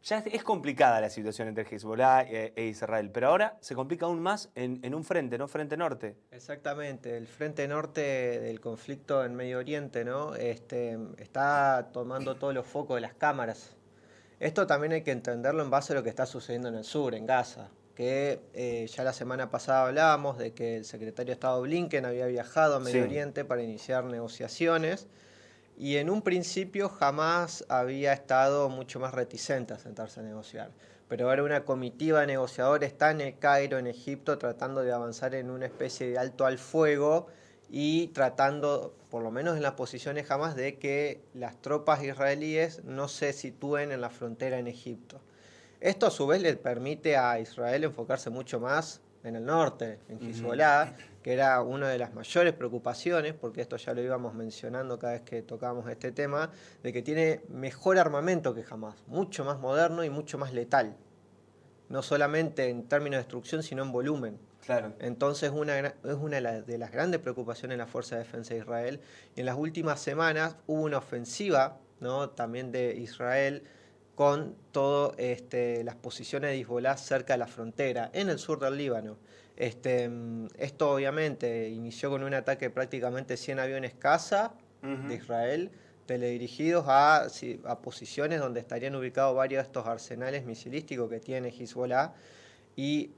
Ya es complicada la situación entre Hezbollah e Israel, pero ahora se complica aún más en un frente, ¿no? Frente norte. Exactamente, el frente norte del conflicto en Medio Oriente, ¿no? Está tomando todos los focos de las cámaras. Esto también hay que entenderlo en base a lo que está sucediendo en el sur, en Gaza, que ya la semana pasada hablábamos de que el secretario de Estado Blinken había viajado a Medio Sí. Oriente para iniciar negociaciones y en un principio jamás había estado mucho más reticente a sentarse a negociar. Pero ahora una comitiva de negociadores está en el Cairo, en Egipto, tratando de avanzar en una especie de alto al fuego y tratando, por lo menos en las posiciones jamás, de que las tropas israelíes no se sitúen en la frontera en Egipto. Esto a su vez le permite a Israel enfocarse mucho más en el norte, en Ujú. Hezbollah, que era una de las mayores preocupaciones, porque esto ya lo íbamos mencionando cada vez que tocábamos este tema, de que tiene mejor armamento que jamás, mucho más moderno y mucho más letal, no solamente en términos de destrucción, sino en volumen. Claro. Entonces es una de las grandes preocupaciones de la Fuerza de Defensa de Israel. Y en las últimas semanas hubo una ofensiva, ¿no?, también de Israel con todas las posiciones de Hezbollah cerca de la frontera, en el sur del Líbano. Esto obviamente inició con un ataque de prácticamente 100 aviones caza de Ujú. Israel, teledirigidos a posiciones donde estarían ubicados varios de estos arsenales misilísticos que tiene Hezbollah y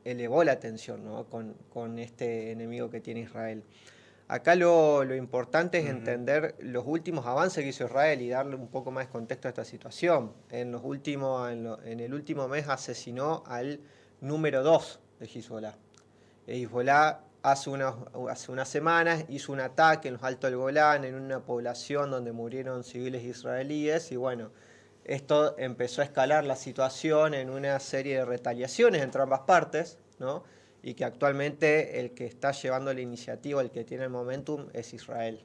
elevó la tensión, ¿no?, con este enemigo que tiene Israel. Acá lo importante es Ujú. entender los últimos avances que hizo Israel y darle un poco más de contexto a esta situación. En el último mes asesinó al número 2 de Hezbollah. Hezbollah hace unas semanas hizo un ataque en los Altos del Golán, en una población donde murieron civiles israelíes, y bueno, esto empezó a escalar la situación en una serie de retaliaciones entre ambas partes, ¿no? Y que actualmente el que está llevando la iniciativa, el que tiene el momentum, es Israel.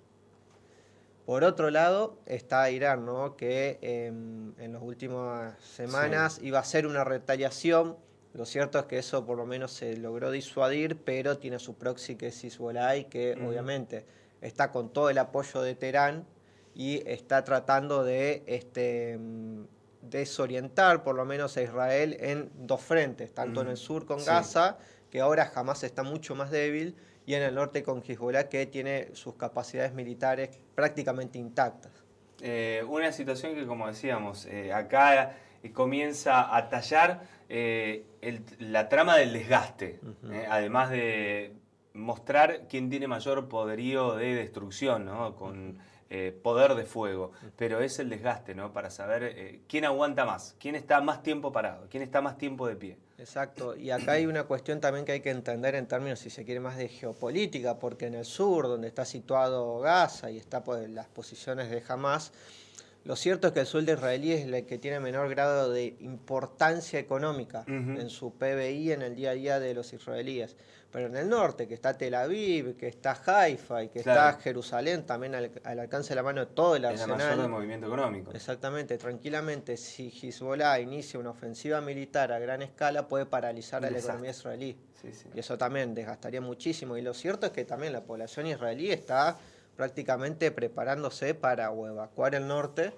Por otro lado está Irán, ¿no?, que en las últimas Sí. semanas iba a ser una retaliación. Lo cierto es que eso por lo menos se logró disuadir, pero tiene su proxy que es Hezbollah, y que Ujú. obviamente está con todo el apoyo de Teherán y está tratando de desorientar por lo menos a Israel en dos frentes, tanto en el Ujú. sur con Sí. Gaza, que ahora jamás está mucho más débil, y en el norte con Hezbollah, que tiene sus capacidades militares prácticamente intactas. Una situación que, como decíamos, acá comienza a tallar la trama del desgaste, Ujú. además de mostrar quién tiene mayor poderío de destrucción, ¿no? Ujú. Con poder de fuego, pero es el desgaste, ¿no? Para saber quién aguanta más, quién está más tiempo parado, quién está más tiempo de pie. Exacto, y acá hay una cuestión también que hay que entender en términos, si se quiere, más de geopolítica, porque en el sur, donde está situado Gaza y está pues, las posiciones de Hamas, lo cierto es que el sueldo israelí es el que tiene menor grado de importancia económica Ujú. en su PBI en el día a día de los israelíes. Pero en el norte, que está Tel Aviv, que está Haifa y que está Claro, Jerusalén, también al alcance de la mano de todo el es la mayor de arsenal. movimiento económico. Exactamente, tranquilamente, si Hezbollah inicia una ofensiva militar a gran escala, puede paralizar Un a la economía desastre. israelí. Sí, sí. Y eso también desgastaría muchísimo. Y lo cierto es que también la población israelí está prácticamente preparándose para o evacuar el norte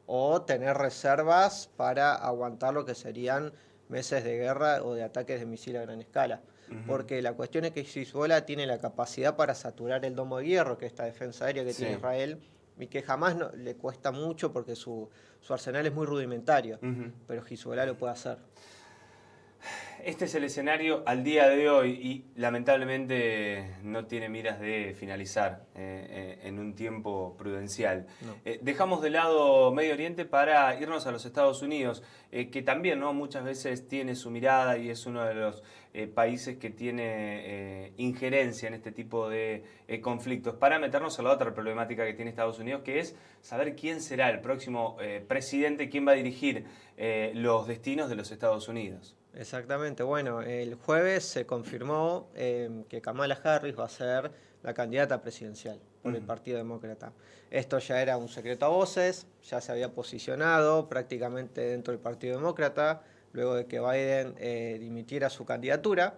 o tener reservas para aguantar lo que serían meses de guerra o de ataques de misil a gran escala. Ujú. Porque la cuestión es que Hezbollah tiene la capacidad para saturar el domo de hierro, que es esta defensa aérea que tiene Sí. Israel, y que jamás le cuesta mucho porque su arsenal es muy rudimentario, Ujú. pero Hezbollah lo puede hacer. Este es el escenario al día de hoy y lamentablemente no tiene miras de finalizar en un tiempo prudencial. No. Dejamos de lado Medio Oriente para irnos a los Estados Unidos, que también, ¿no?, muchas veces tiene su mirada y es uno de los países que tiene injerencia en este tipo de conflictos. Para meternos a la otra problemática que tiene Estados Unidos, que es saber quién será el próximo presidente, quién va a dirigir los destinos de los Estados Unidos. Exactamente, bueno, el jueves se confirmó que Kamala Harris va a ser la candidata presidencial por el Ujú. Partido Demócrata. Esto ya era un secreto a voces, ya se había posicionado prácticamente dentro del Partido Demócrata, luego de que Biden dimitiera su candidatura.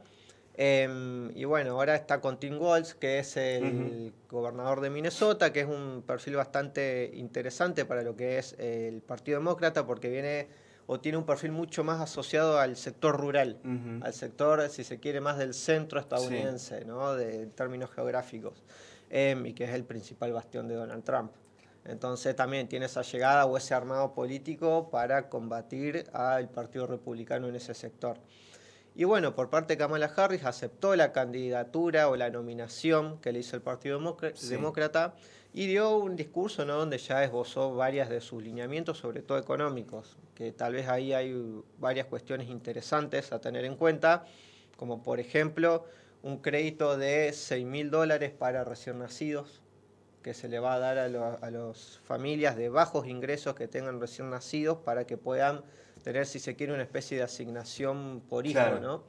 Y bueno, ahora está con Tim Walz, que es el gobernador de Minnesota, que es un perfil bastante interesante para lo que es el Partido Demócrata, porque viene o tiene un perfil mucho más asociado al sector rural, al sector, si se quiere, más del centro estadounidense, ¿no? En términos geográficos, y que es el principal bastión de Donald Trump. Entonces también tiene esa llegada o ese armado político para combatir al Partido Republicano en ese sector. Y bueno, por parte de Kamala Harris aceptó la candidatura o la nominación que le hizo el Partido Demócrata y dio un discurso, ¿no?, donde ya esbozó varias de sus lineamientos, sobre todo económicos, que tal vez ahí hay varias cuestiones interesantes a tener en cuenta, como por ejemplo un crédito de $6.000 para recién nacidos, que se le va a dar a las familias de bajos ingresos que tengan recién nacidos para que puedan tener, si se quiere, una especie de asignación por hijo, Claro. ¿no?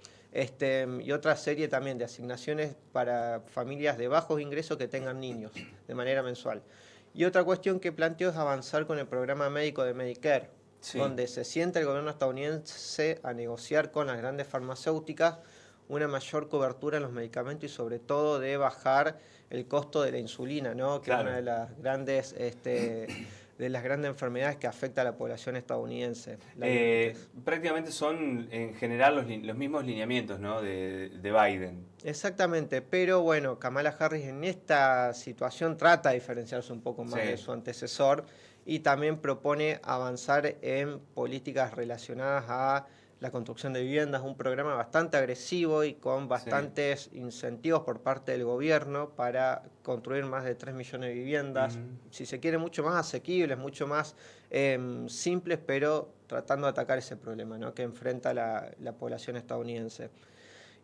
Y otra serie también de asignaciones para familias de bajos ingresos que tengan niños de manera mensual. Y otra cuestión que planteó es avanzar con el programa médico de Medicare, donde se sienta el gobierno estadounidense a negociar con las grandes farmacéuticas una mayor cobertura en los medicamentos y sobre todo de bajar el costo de la insulina, ¿no? Que es una de las grandes enfermedades que afecta a la población estadounidense. Prácticamente son en general los mismos lineamientos, ¿no?, de Biden. Exactamente, pero bueno, Kamala Harris en esta situación trata de diferenciarse un poco más de su antecesor y también propone avanzar en políticas relacionadas a la construcción de viviendas, un programa bastante agresivo y con bastantes incentivos por parte del gobierno para construir más de 3 millones de viviendas, si se quiere, mucho más asequibles, mucho más simples, pero tratando de atacar ese problema, ¿no?, que enfrenta la población estadounidense.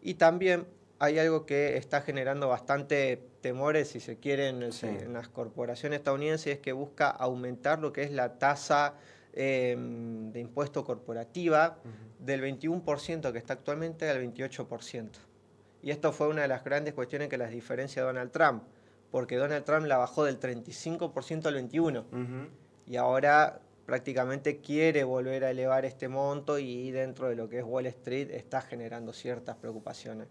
Y también hay algo que está generando bastante temores, si se quiere, en las corporaciones estadounidenses, es que busca aumentar lo que es la tasa de impuesto corporativa del 21% que está actualmente al 28%. Y esto fue una de las grandes cuestiones que las diferencia de Donald Trump, porque Donald Trump la bajó del 35% al 21%. Y ahora prácticamente quiere volver a elevar este monto y dentro de lo que es Wall Street está generando ciertas preocupaciones.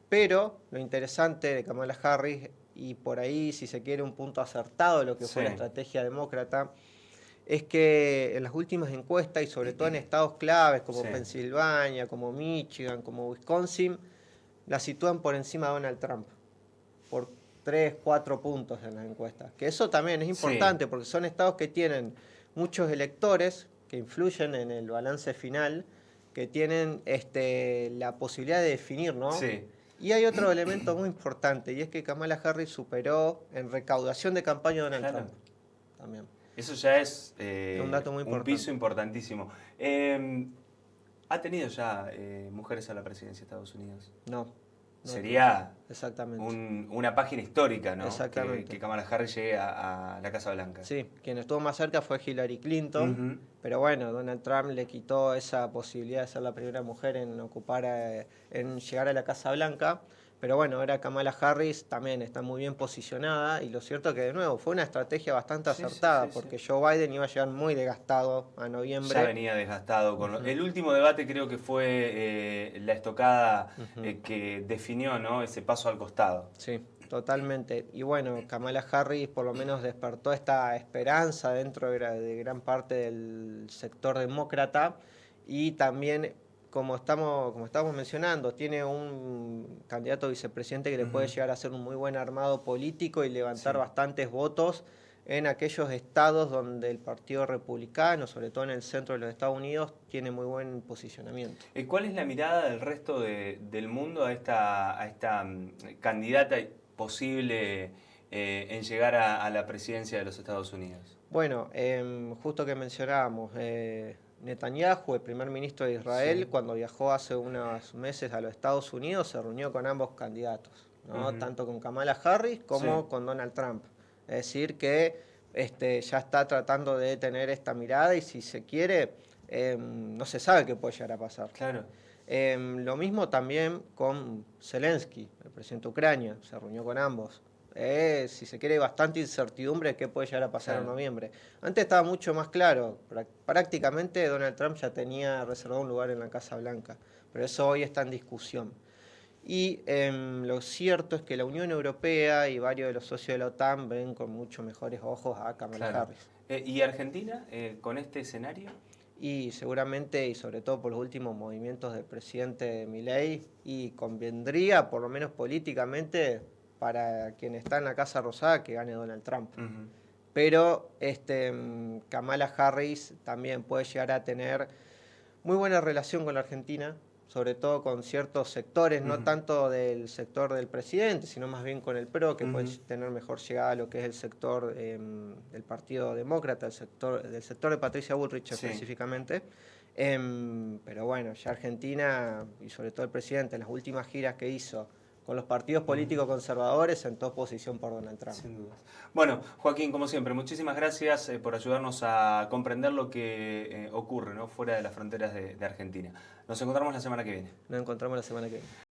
Pero lo interesante de Kamala Harris, y por ahí, si se quiere, un punto acertado de lo que fue la estrategia demócrata, es que en las últimas encuestas, y sobre todo en estados claves como Pensilvania, como Michigan, como Wisconsin, la sitúan por encima de Donald Trump, por 3, 4 puntos en las encuestas. Que eso también es importante, porque son estados que tienen muchos electores, que influyen en el balance final, que tienen la posibilidad de definir, ¿no? Y hay otro elemento muy importante, y es que Kamala Harris superó en recaudación de campaña a Donald Trump. También. Eso ya es un dato muy importante. Un piso importantísimo. ¿Ha tenido ya mujeres a la presidencia de Estados Unidos? No. Sería exactamente. una página histórica, ¿no? Exactamente. Que Kamala Harris llegue a la Casa Blanca. Sí, quien estuvo más cerca fue Hillary Clinton, pero bueno, Donald Trump le quitó esa posibilidad de ser la primera mujer en en llegar a la Casa Blanca. Pero bueno, ahora Kamala Harris también está muy bien posicionada y lo cierto es que, de nuevo, fue una estrategia bastante acertada, porque Joe Biden iba a llegar muy desgastado a noviembre. Ya venía desgastado. El último debate creo que fue la estocada que definió, ¿no?, ese paso al costado. Sí, totalmente. Y bueno, Kamala Harris por lo menos despertó esta esperanza dentro de gran parte del sector demócrata y también, como estamos mencionando, tiene un candidato a vicepresidente que le puede llegar a hacer un muy buen armado político y levantar bastantes votos en aquellos estados donde el Partido Republicano, sobre todo en el centro de los Estados Unidos, tiene muy buen posicionamiento. ¿Cuál es la mirada del resto del mundo a esta candidata posible en llegar a la presidencia de los Estados Unidos? Bueno, justo que mencionábamos, Netanyahu, el primer ministro de Israel, cuando viajó hace unos meses a los Estados Unidos, se reunió con ambos candidatos, ¿no? Tanto con Kamala Harris como con Donald Trump. Es decir, que ya está tratando de tener esta mirada y, si se quiere, no se sabe qué puede llegar a pasar. Claro. Lo mismo también con Zelensky, el presidente de Ucrania, se reunió con ambos. Si se quiere, bastante incertidumbre de qué puede llegar a pasar en noviembre. Antes estaba mucho más claro, prácticamente Donald Trump ya tenía reservado un lugar en la Casa Blanca, pero eso hoy está en discusión. Y lo cierto es que la Unión Europea y varios de los socios de la OTAN ven con mucho mejores ojos a Kamala Claro. Harris. ¿Y Argentina con este escenario? Y seguramente, y sobre todo por los últimos movimientos del presidente Milei, y convendría, por lo menos políticamente, para quien está en la Casa Rosada, que gane Donald Trump. Uh-huh. Pero Kamala Harris también puede llegar a tener muy buena relación con la Argentina, sobre todo con ciertos sectores, no tanto del sector del presidente, sino más bien con el PRO, que puede tener mejor llegada a lo que es el sector del Partido Demócrata, del sector de Patricia Bullrich específicamente. Pero bueno, ya Argentina, y sobre todo el presidente, en las últimas giras que hizo con los partidos políticos conservadores, sentó posición por Donald Trump. Sin duda. Bueno, Joaquín, como siempre, muchísimas gracias por ayudarnos a comprender lo que ocurre, ¿no?, fuera de las fronteras de Argentina. Nos encontramos la semana que viene. Nos encontramos la semana que viene.